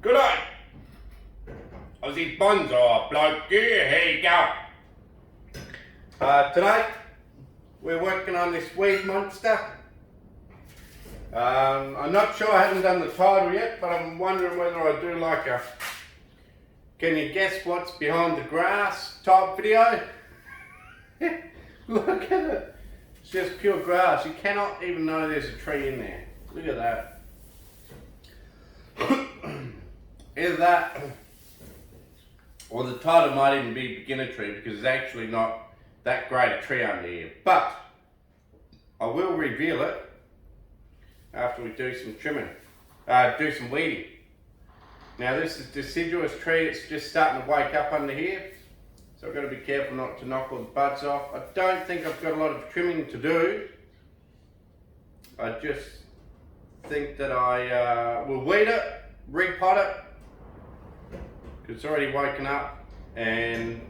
Good day. Aussie Bonsai Bloke here, here you go. Today we're working on this weed monster. I'm not sure, I haven't done the title yet, but I'm wondering whether I do like a can you guess what's behind the grass type video. Look at it, it's just pure grass. You cannot even know there's a tree in there. Look at that. Either that, or the title might even be beginner tree, because it's actually not that great a tree under here. But I will reveal it after we do some trimming, do some weeding. Now this is deciduous tree, it's just starting to wake up under here, so I've got to be careful not to knock all the buds off. I don't think I've got a lot of trimming to do. I just think that I will weed it, repot it, because it's already woken up, and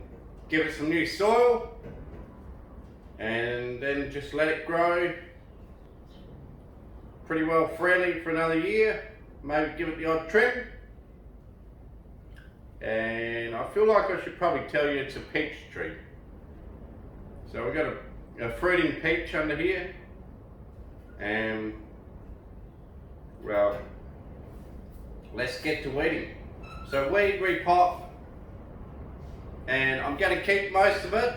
give it some new soil, and then just let it grow pretty well freely for another year. Maybe give it the odd trim. And I feel like I should probably tell you it's a peach tree. So we've got a fruiting peach under here, and well, let's get to weeding. So weed, repot, and I'm going to keep most of it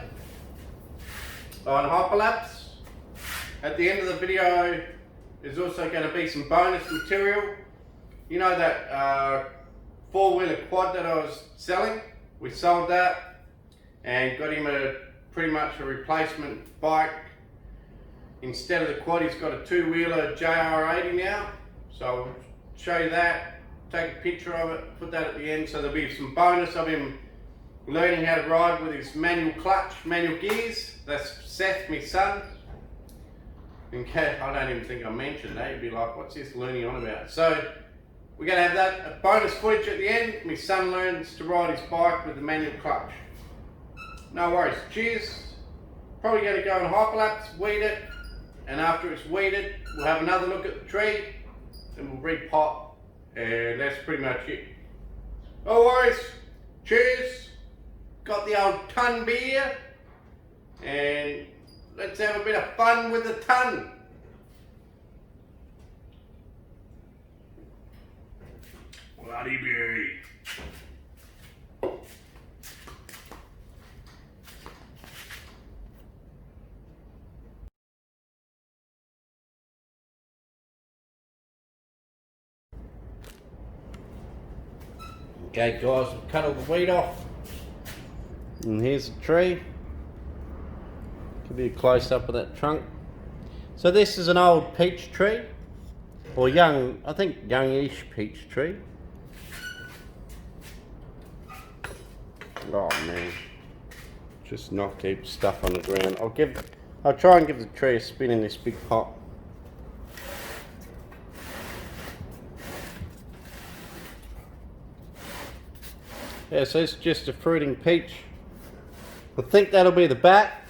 on hyperlapse. At the end of the video there's also going to be some bonus material. You know that four-wheeler quad that I was selling? We sold that and got him pretty much a replacement bike. Instead of the quad, he's got a two-wheeler JR80 now. So I'll show you that. Take a picture of it, put that at the end, so there'll be some bonus of him learning how to ride with his manual clutch, manual gears. That's Seth, my son. In case I don't even think I mentioned that, you'd be like, what's this learning on about? So we're going to have that, a bonus footage at the end. My son learns to ride his bike with the manual clutch. No worries, cheers. Probably going to go on hyperlapse, weed it, and after it's weeded, we'll have another look at the tree, and we'll repot. And that's pretty much it. No worries. Cheers. Got the old ton beer. And let's have a bit of fun with the ton. Bloody berry. Okay guys, I've cut all the weed off, and here's the tree. Give you a close up of that trunk. So this is an old peach tree, or young, I think youngish peach tree. Oh man, just knocked heaps of stuff on the ground. I'll try and give the tree a spin in this big pot. Yeah, so it's just a fruiting peach. I think that'll be the back.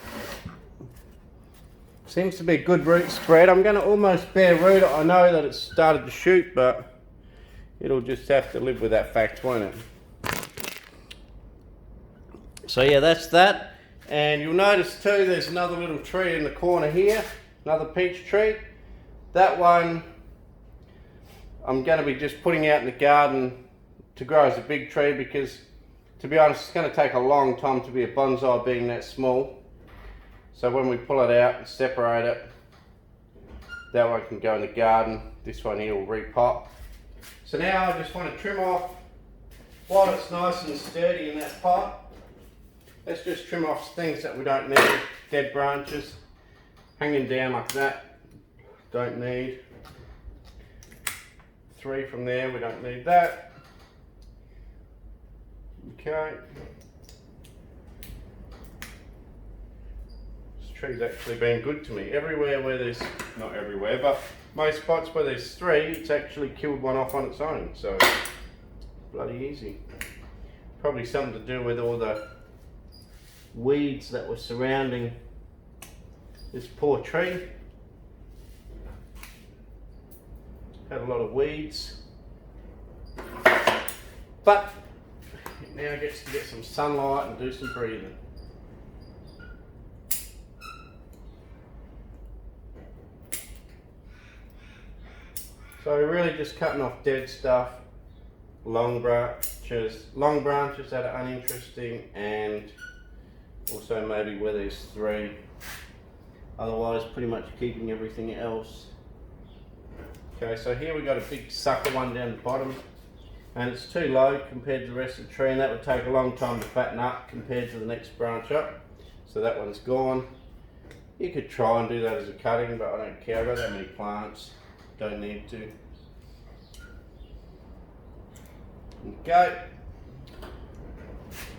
Seems to be a good root spread. I'm going to almost bare root it. I know that it's started to shoot, but it'll just have to live with that fact, won't it? So yeah, that's that. And you'll notice too, there's another little tree in the corner here. Another peach tree. That one I'm going to be just putting out in the garden to grow as a big tree, because to be honest, it's going to take a long time to be a bonsai being that small. So when we pull it out and separate it, that one can go in the garden. This one here will repot. So now I just want to trim off, while it's nice and sturdy in that pot, let's just trim off things that we don't need. Dead branches hanging down like that, don't need. 3 from there, we don't need that. Okay. This tree's actually been good to me. Everywhere where there's, not everywhere, but most spots where there's 3, it's actually killed one off on its own. So, bloody easy. Probably something to do with all the weeds that were surrounding this poor tree. Had a lot of weeds. But it now gets to get some sunlight and do some breathing. So we're really just cutting off dead stuff, long branches that are uninteresting, and also maybe where there's 3. Otherwise, pretty much keeping everything else. Okay, so here we got a big sucker one down the bottom, and it's too low compared to the rest of the tree, and that would take a long time to fatten up compared to the next branch up. So that one's gone. You could try and do that as a cutting, but I don't care. I've got that many plants. Don't need to. Okay.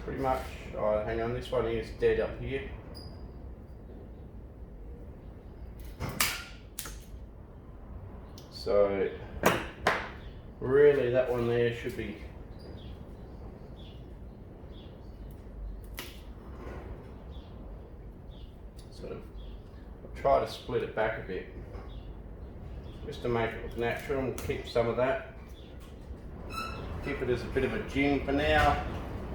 Pretty much. Oh, hang on. This one here is dead up here. So really, that one there should be. Sort of. I'll try to split it back a bit, just to make it look natural, and keep some of that. Keep it as a bit of a gin for now.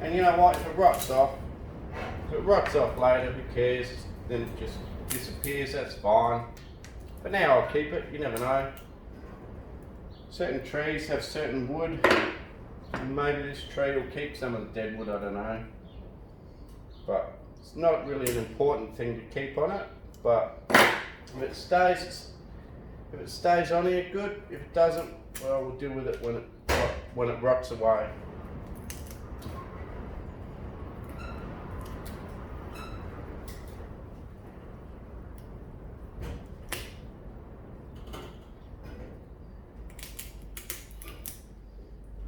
And you know what, if it rots off later, who cares? Then it just disappears, that's fine. But now I'll keep it, you never know. Certain trees have certain wood, and maybe this tree will keep some of the dead wood, I don't know. But it's not really an important thing to keep on it, but if it stays on here, good. If it doesn't, well, we'll deal with it when it rots away.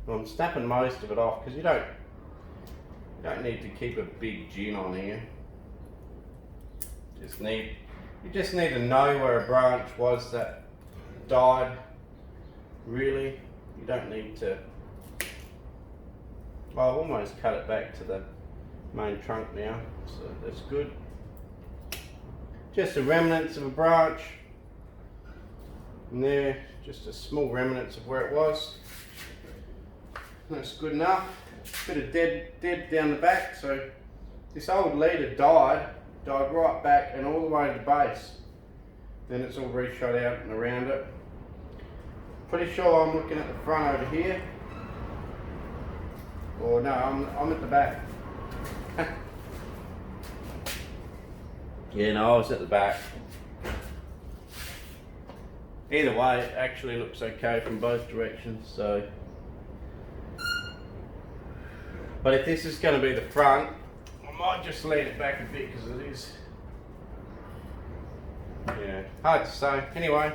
Well, I'm snapping most of it off because you don't need to keep a big gin on here. You just need to know where a branch was that died. Really, you don't need to. Well, I've almost cut it back to the main trunk now, so that's good. Just the remnants of a branch, and there, just a small remnants of where it was. That's good enough. Bit of dead down the back. So this old leader died right back and all the way to the base. Then it's all reshot out and around it. Pretty sure I'm looking at the front over here. Or no, I'm at the back. Yeah, no, I was at the back. Either way, it actually looks okay from both directions. So, but if this is going to be the front, I might just lean it back a bit because it is, yeah, hard to say. Anyway,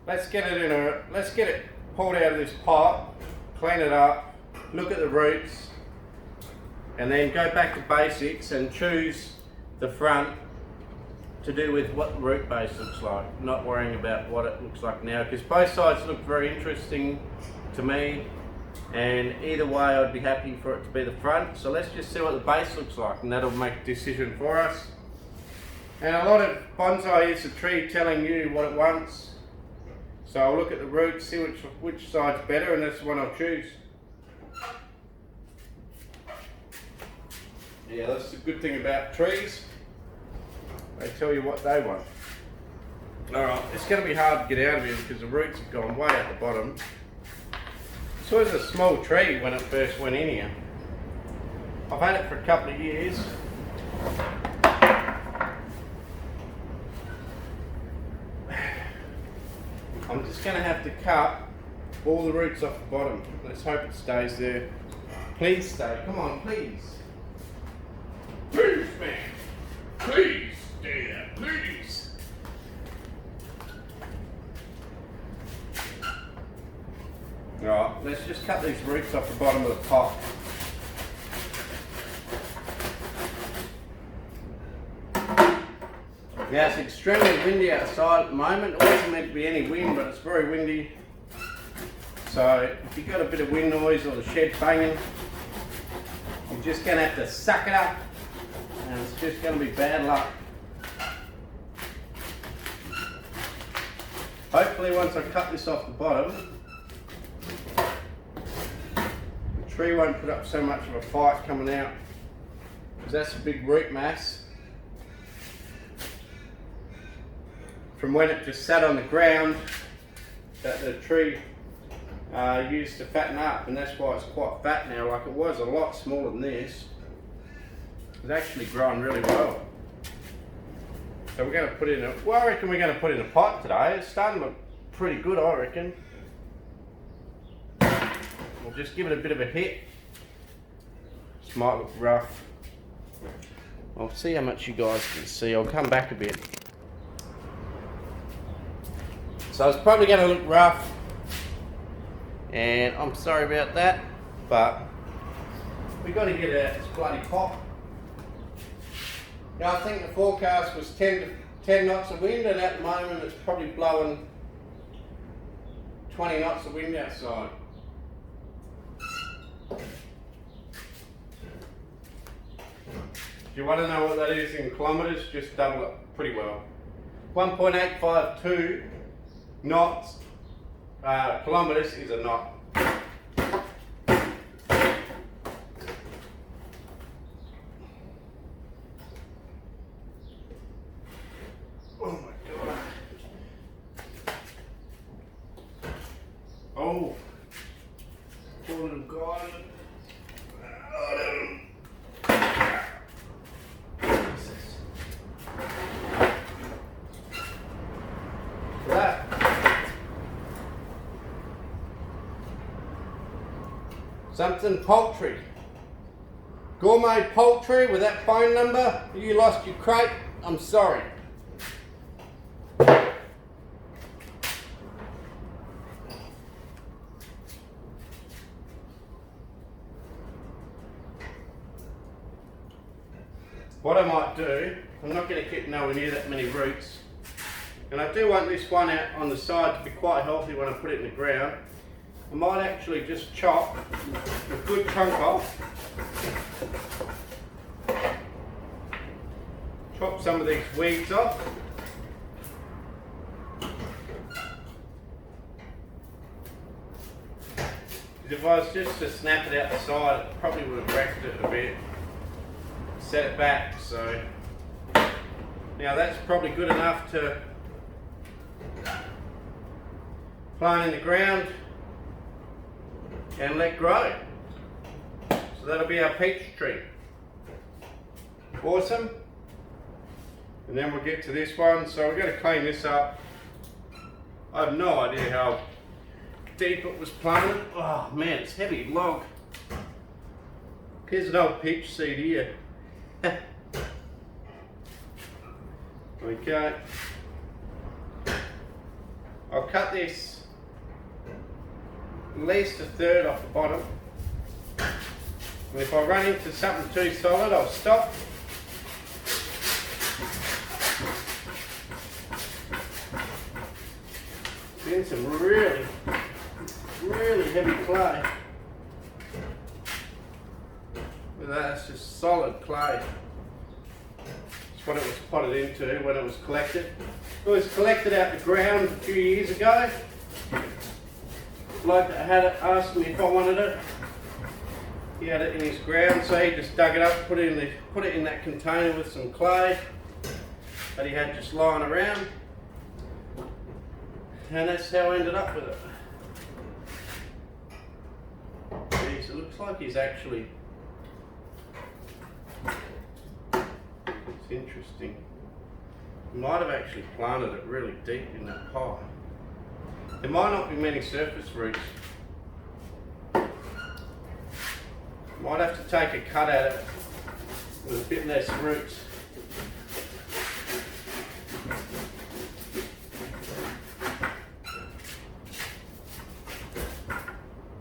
let's get it pulled out of this pot, clean it up, look at the roots, and then go back to basics and choose the front to do with what the root base looks like, not worrying about what it looks like now, because both sides look very interesting to me, and either way I'd be happy for it to be the front. So let's just see what the base looks like, and that'll make a decision for us. And a lot of bonsai is a tree telling you what it wants, so I'll look at the roots, see which side's better, and that's the one I'll choose. Yeah, that's the good thing about trees. They tell you what they want. Alright, it's going to be hard to get out of here because the roots have gone way at the bottom. This was a small tree when it first went in here. I've had it for a couple of years. I'm just going to have to cut all the roots off the bottom. Let's hope it stays there. Please stay. Come on, please. Please, man. Please. Yeah, please. Alright, let's just cut these roots off the bottom of the pot. Now it's extremely windy outside at the moment. It wasn't meant to be any wind, but it's very windy. So if you've got a bit of wind noise or the shed banging, you're just going to have to suck it up, and it's just going to be bad luck. Hopefully once I cut this off the bottom, the tree won't put up so much of a fight coming out, because that's a big root mass from when it just sat on the ground that the tree used to fatten up, and that's why it's quite fat now. Like, it was a lot smaller than this. It's actually growing really well. So we're going to put in a, well, I reckon we're going to put in a pot today. It's starting to look pretty good, I reckon. We'll just give it a bit of a hit. This might look rough. I'll see how much you guys can see. I'll come back a bit. So it's probably going to look rough, and I'm sorry about that, but we've got to get out this bloody pot. Now, I think the forecast was 10 knots of wind, and at the moment it's probably blowing 20 knots of wind outside. If you want to know what that is in kilometres, just double it pretty well. 1.852 knots, kilometres is a knot. Oh my God. Oh, poor little guy. Something poultry. Gourmet poultry with that phone number. You lost your crate, I'm sorry. What I might do, I'm not going to keep nowhere near that many roots, and I do want this one out on the side to be quite healthy when I put it in the ground. I might actually just chop a good chunk off. Chop some of these weeds off. Because if I was just to snap it out the side, it probably would have wrecked it a bit. Set it back, so now that's probably good enough to plant in the ground and let grow. So that'll be our peach tree. Awesome. And then we'll get to this one. So we're going to clean this up. I have no idea how deep it was planted. Oh man, it's heavy log. Here's an old peach seed here. Okay. I'll cut this at least a third off the bottom. And if I run into something too solid, I'll stop. It's in some really, really heavy clay. Look at that, that's just solid clay. It's what it was potted into when it was collected. It was collected out the ground a few years ago. Bloke that had it asked me if I wanted it. He had it in his ground, so he just dug it up, put it in that container with some clay that he had just lying around, and that's how I ended up with it. Jeez, it looks like he's actually. It's interesting. He might have actually planted it really deep in that pot. There might not be many surface roots. Might have to take a cut at it with a bit less roots.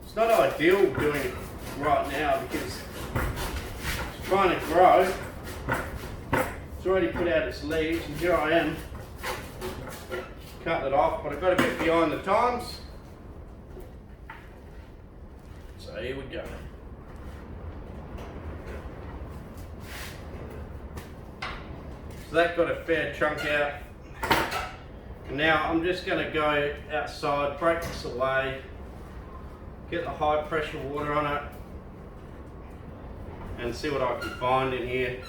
It's not ideal doing it right now because it's trying to grow. It's already put out its leaves, and here I am cutting it off, but I've got a bit behind the times. So here we go. So that got a fair chunk out. Now I'm just going to go outside, break this away, get the high pressure water on it, and see what I can find in here,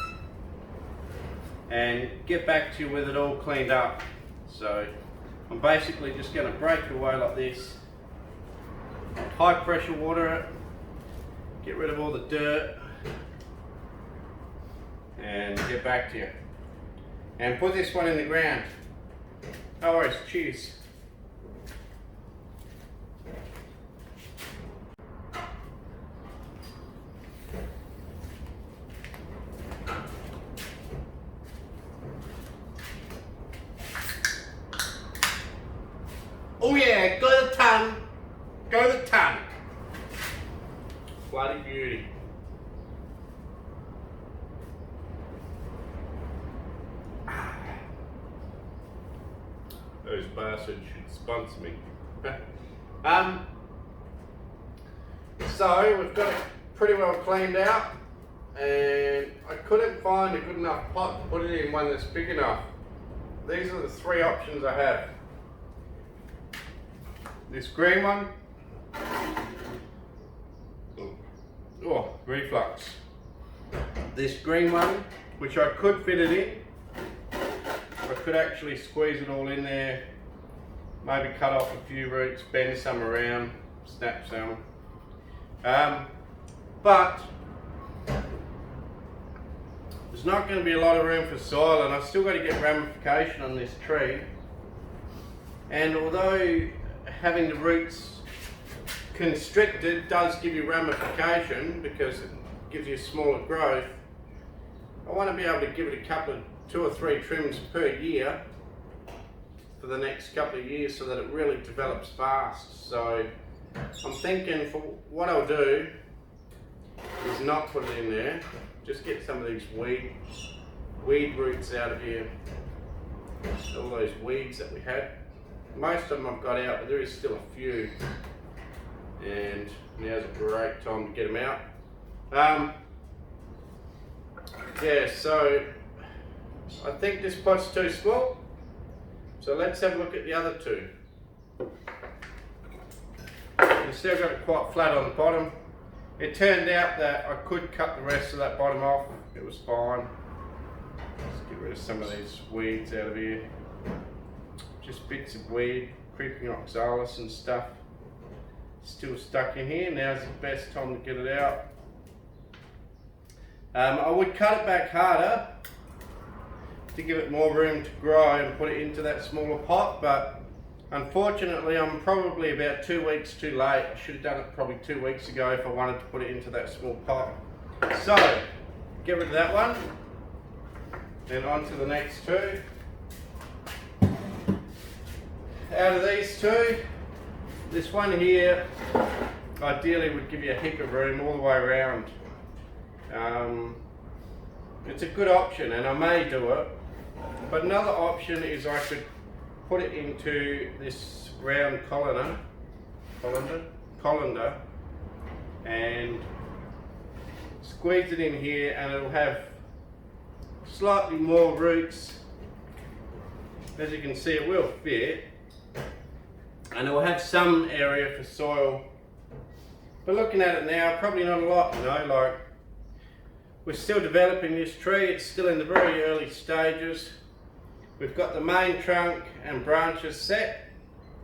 and get back to you with it all cleaned up. So I'm basically just going to break it away like this, high pressure water it, get rid of all the dirt, and get back to you. And put this one in the ground. No worries, cheers. Oh yeah, go to the ton. Go to the ton. Bloody beauty. Those bastards should sponsor me. So we've got it pretty well cleaned out, and I couldn't find a good enough pot to put it in, one that's big enough. These are the three options I have. This green one, oh, reflux. This green one, which I could fit it in. I could actually squeeze it all in there, maybe cut off a few roots, bend some around, snap some. But there's not going to be a lot of room for soil, and I've still got to get ramification on this tree. And although having the roots constricted does give you ramification because it gives you smaller growth, I want to be able to give it a couple of 2 or 3 trims per year for the next couple of years so that it really develops fast. So I'm thinking for what I'll do is not put it in there, just get some of these weed roots out of here, all those weeds that we had. Most of them I've got out, but there is still a few, and now's a great time to get them out. Yeah, so I think this pot's too small, so let's have a look at the other two. You see I've got it quite flat on the bottom. It turned out that I could cut the rest of that bottom off, it was fine. Let's get rid of some of these weeds out of here. Just bits of weed, creeping oxalis and stuff. Still stuck in here, now's the best time to get it out. I would cut it back harder to give it more room to grow and put it into that smaller pot, but unfortunately I'm probably about 2 weeks too late. I should have done it probably 2 weeks ago if I wanted to put it into that small pot. So, get rid of that one, then on to the next two. Out of these two, this one here ideally would give you a heap of room all the way around. It's a good option and I may do it, but another option is I could put it into this round colander and squeeze it in here, and it'll have slightly more roots. As you can see, it will fit, and it will have some area for soil, but looking at it now, probably not a lot, you know, like we're still developing this tree, it's still in the very early stages. We've got the main trunk and branches set,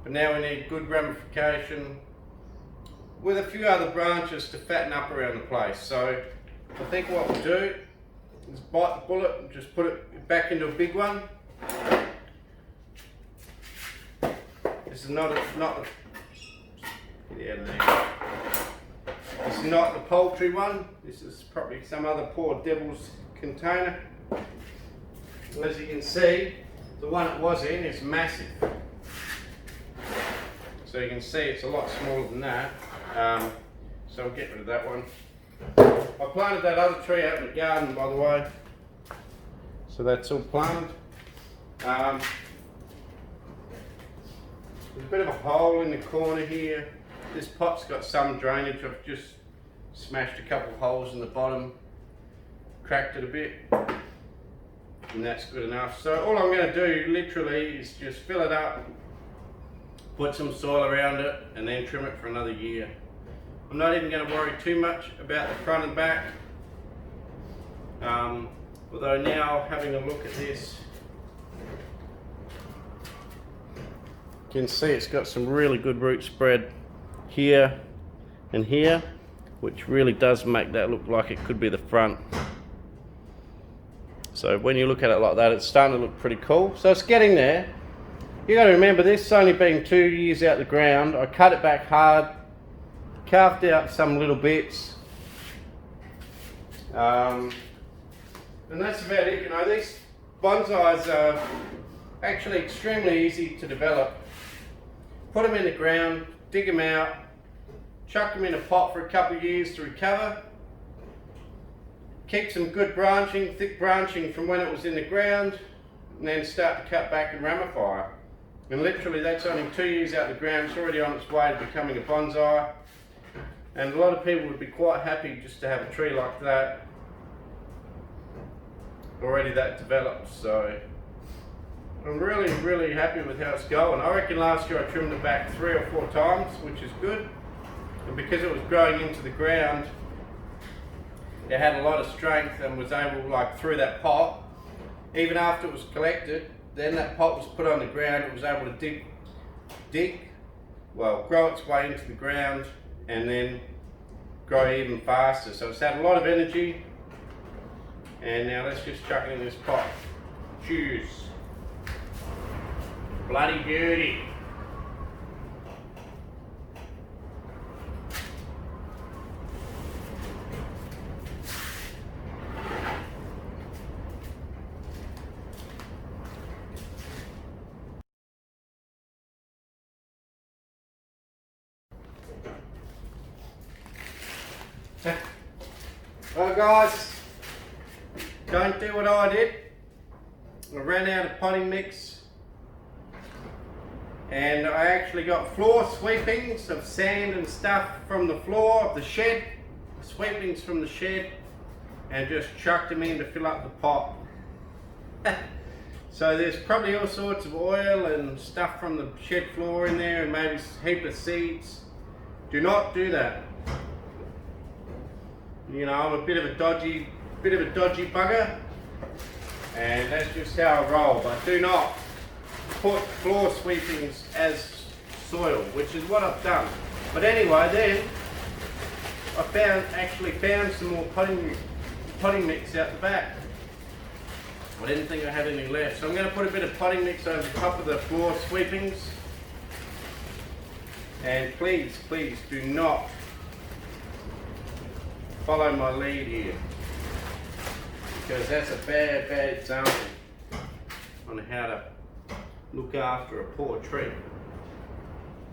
but now we need good ramification with a few other branches to fatten up around the place. So I think what we'll do is bite the bullet and just put it back into a big one. This is not This is not the poultry one. This is probably some other poor devil's container. As you can see, the one it was in is massive. So you can see it's a lot smaller than that. So I'll get rid of that one. I planted that other tree out in the garden, by the way. So that's all planted. There's a bit of a hole in the corner here. This pot's got some drainage. I've just smashed a couple of holes in the bottom, cracked it a bit. and that's good enough. So all I'm going to do literally is just fill it up, put some soil around it, and then trim it for another year. I'm not even going to worry too much about the front and back. Although now, having a look at this, you can see it's got some really good root spread here and here, which really does make that look like it could be the front. So when you look at it like that, it's starting to look pretty cool. So it's getting there. You got to remember, this only being 2 years out the ground. I cut it back hard, carved out some little bits, and that's about it. You know, these bonsais are actually extremely easy to develop. Put them in the ground, dig them out, chuck them in a pot for a couple of years to recover. Keep some good branching, thick branching from when it was in the ground, and then start to cut back and ramify. And literally that's only 2 years out of the ground. It's already on its way to becoming a bonsai. And a lot of people would be quite happy just to have a tree like that, already that developed. So I'm really happy with how it's going. I reckon last year I trimmed it back 3 or 4 times, which is good. And because it was growing into the ground, it had a lot of strength and was able, like through that pot, even after it was collected, then that pot was put on the ground, it was able to grow its way into the ground and then grow even faster. So it's had a lot of energy. And now let's just chuck it in this pot. Cheers. Bloody beauty. Well guys, don't do what I did. I ran out of potting mix and I actually got floor sweepings of sand and stuff from the floor of the shed, sweepings from the shed, and just chucked them in to fill up the pot. So there's probably all sorts of oil and stuff from the shed floor in there, and maybe a heap of seeds. Do not do that. You know, I'm a bit of a dodgy bugger, and that's just how I roll. But do not put floor sweepings as soil, which is what I've done. But anyway, then I actually found some more potting mix out the back. I didn't think I had any left, so I'm going to put a bit of potting mix over the top of the floor sweepings. And please do not follow my lead here, because that's a bad example on how to look after a poor tree.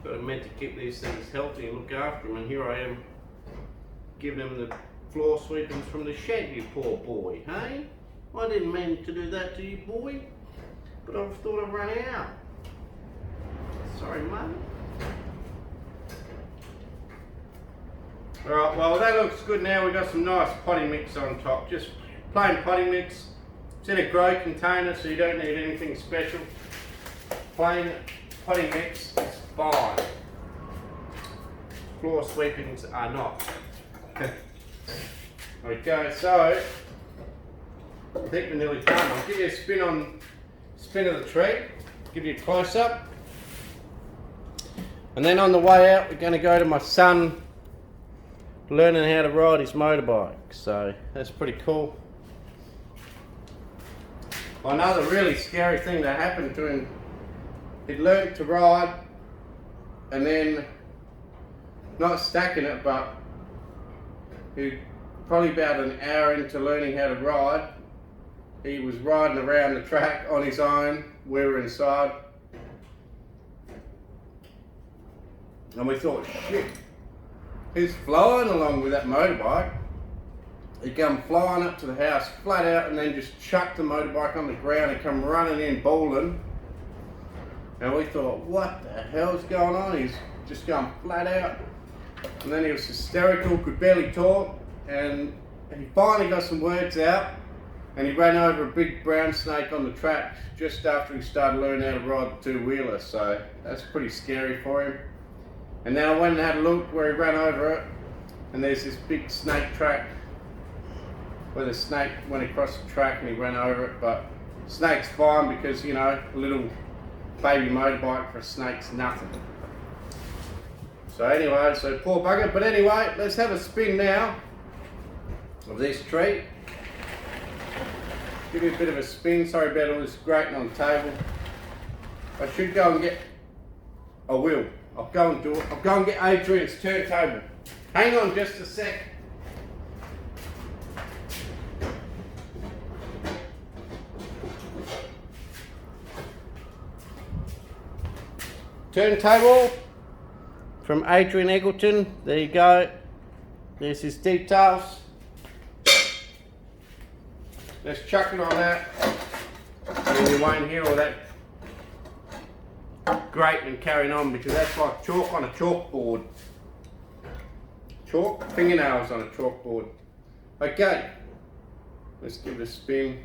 But I'm meant to keep these things healthy and look after them, and here I am giving them the floor sweepings from the shed, you poor boy, hey? I didn't mean to do that to you, boy, but I thought I'd run out. Sorry, mate. Alright, well that looks good now. We've got some nice potting mix on top. Just plain potting mix. It's in a grow container, so you don't need anything special. Plain potting mix is fine. Floor sweepings are not. Okay, so I think we're nearly done. I'll give you a spin of the tree, give you a close up. And then on the way out, we're going to go to my son learning how to ride his motorbike. So that's pretty cool. Another really scary thing that happened to him, he'd learned to ride and then not stacking it, but he probably about an hour into learning how to ride, he was riding around the track on his own. We were inside, and we thought, shit, he's flying along with that motorbike. He come flying up to the house flat out, and then just chucked the motorbike on the ground and come running in bawling. And we thought, what the hell's going on? He's just gone flat out. And then he was hysterical, could barely talk, and he finally got some words out. and he ran over a big brown snake on the track just after he started learning how to ride the two-wheeler, so that's pretty scary for him. And then I went and had a look where he ran over it, and there's this big snake track where the snake went across the track and he ran over it, but snake's fine because, you know, a little baby motorbike for a snake's nothing. So anyway, so poor bugger. But anyway, let's have a spin now of this tree. Give you a bit of a spin. Sorry about all this grating on the table. I should go and get, I will. I'll go and do it. I'll go and get Adrian's turntable. Hang on just a sec. Turntable from Adrian Eggleton. There you go. There's his details. Let's chuck it on that. And you won't hear all that grating carrying on because that's like chalk on a chalkboard. Chalk, fingernails on a chalkboard. Okay, let's give it a spin.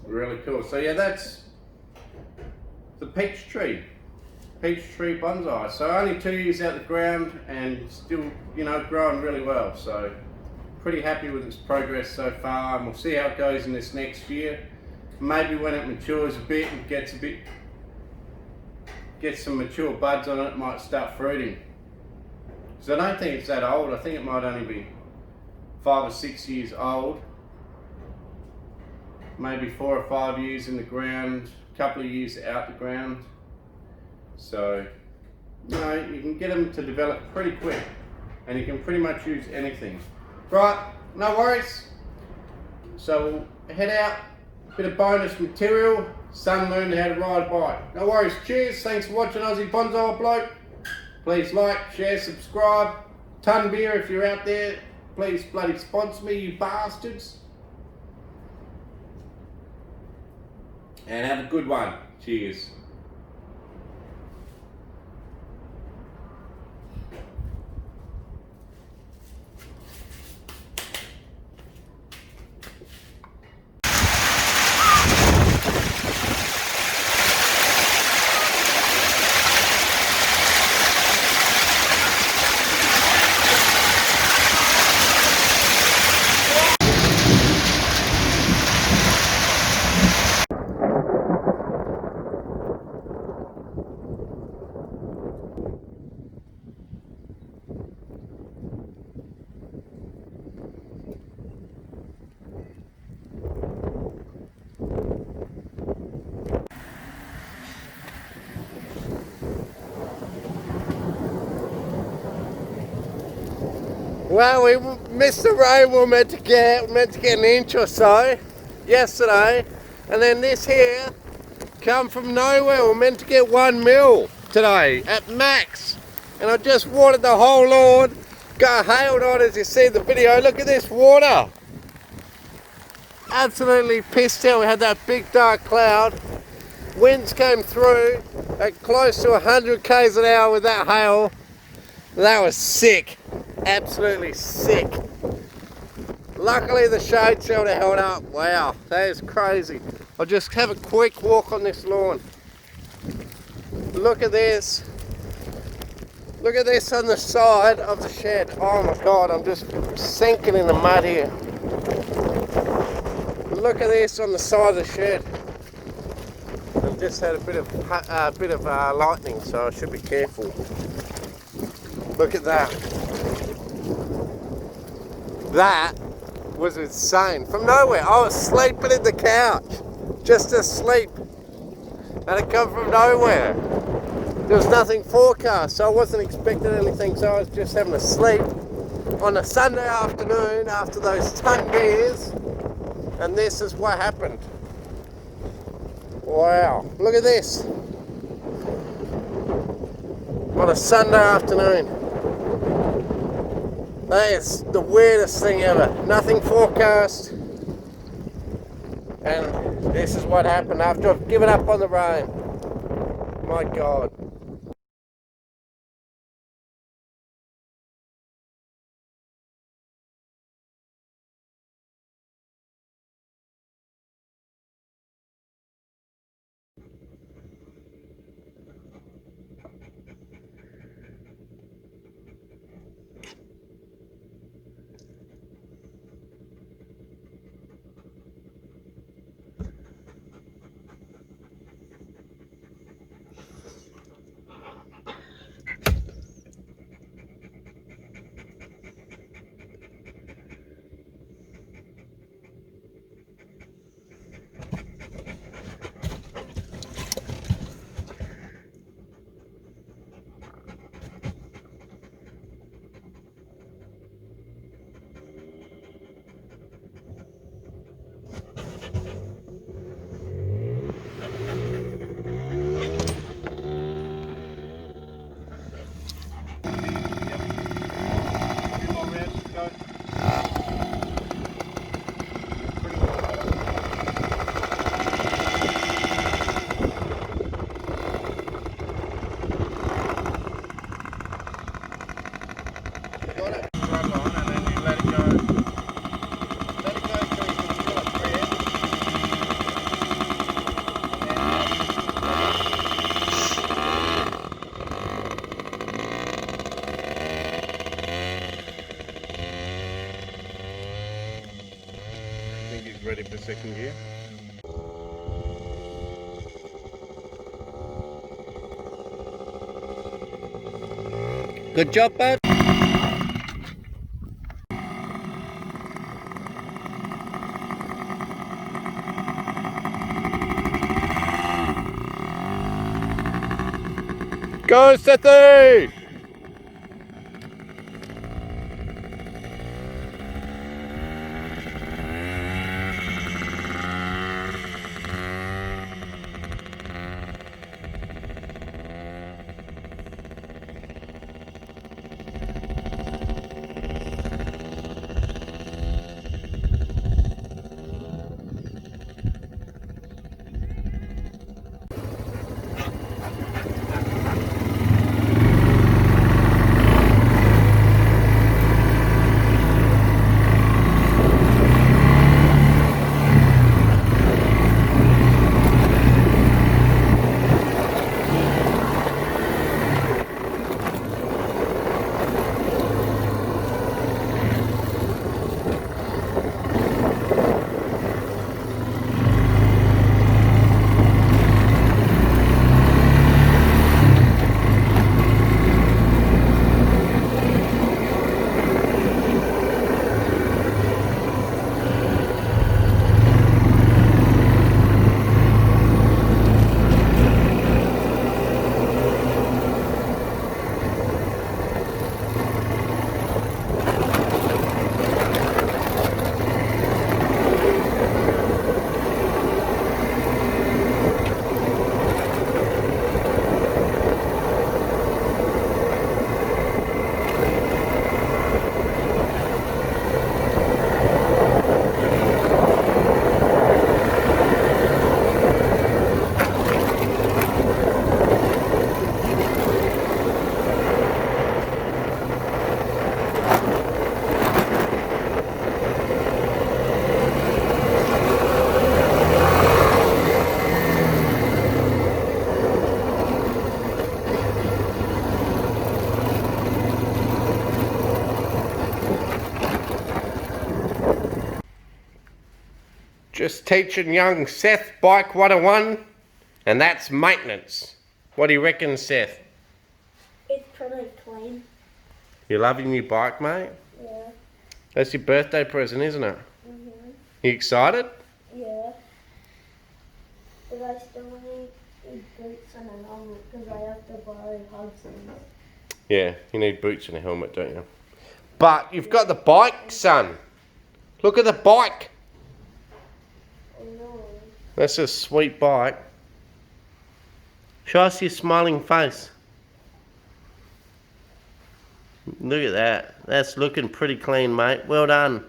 Really cool. So yeah, that's the peach tree bonsai. So only 2 years out the ground and still, you know, growing really well. So pretty happy with its progress so far, and we'll see how it goes in this next year. Maybe when it matures a bit and gets some mature buds on it, it might start fruiting. So I don't think it's that old. I think it might only be 5 or 6 years old. Maybe 4 or 5 years in the ground, a couple of years out the ground. So, you know, you can get them to develop pretty quick and you can pretty much use anything. Right, no worries. So we'll head out, bit of bonus material, son learned how to ride a bike. No worries, cheers, thanks for watching Aussie Bonsai Bloke. Please like, share, subscribe. Ton Beer, if you're out there, please bloody sponsor me, you bastards. And have a good one. Cheers. Well, we missed the rain. We were meant to get an inch or so yesterday, and then this here come from nowhere. We were meant to get 1 mil today at max, and I just watered the whole lawn. Got hailed on, as you see in the video. Look at this water. Absolutely pissed out. We had that big dark cloud. Winds came through at close to 100 k's an hour with that hail. That was sick. Absolutely sick. Luckily the shade shelter held up. Wow, that is crazy. I'll just have a quick walk on this lawn. Look at this. Look at this on the side of the shed. Oh my god, I'm just sinking in the mud here. Look at this on the side of the shed. I've just had a bit of lightning, so I should be careful. Look at that. That was insane. From nowhere, I was sleeping in the couch, just asleep, and it come from nowhere. There was nothing forecast, so I wasn't expecting anything, so I was just having a sleep on a Sunday afternoon after those ton beers, and this is what happened. Wow, look at this. On a Sunday afternoon. Mate, it's the weirdest thing ever. Nothing forecast. And this is what happened after I've given up on the rain. My God. Ready for second gear. Good job, bud. Go, Sethy! Just teaching young Seth Bike 101, and that's maintenance. What do you reckon, Seth? It's pretty clean. You loving your bike, mate? Yeah. That's your birthday present, isn't it? Mhm. You excited? Yeah. But I still need boots and a helmet because I have to borrow Hudson's. Yeah, you need boots and a helmet, don't you? But you've got the bike, son. Look at the bike. I know. That's a sweet bike. Show us your smiling face. Look at that. That's looking pretty clean, mate. Well done.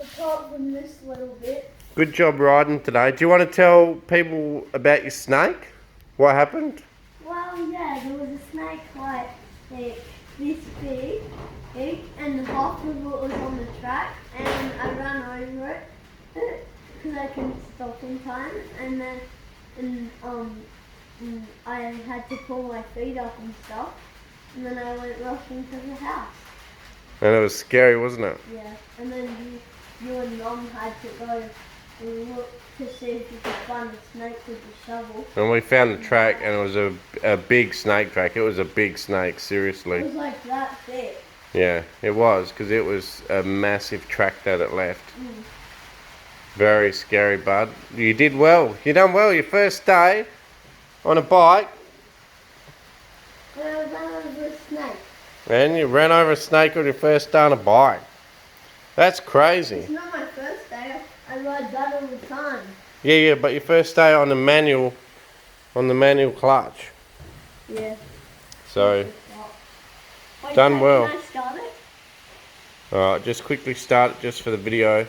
Apart from this little bit. Good job riding today. Do you want to tell people about your snake? What happened? Well, yeah, there was a snake like this big, and half of it was on the track, and I ran over it because I couldn't stop in time, and then I had to pull my feet up and stuff, and then I went rushing to the house. And it was scary, wasn't it? Yeah, and then you and Mum had to go and look to see if you could find the snake with the shovel. And we found the track, and it was a big snake track. It was a big snake, It seriously. was like that big. Yeah, it was, because it was a massive track that it left. Mm. Very scary, bud. You did well. You done well your first day on a bike, And I ran over a snake. and you ran over a snake on your first day on a bike. That's crazy. It's not my first day. I ride that all the time. Yeah, but your first day on the manual clutch. Yeah. So, Wait, done well. Can I start it? alright, just quickly start it just for the video.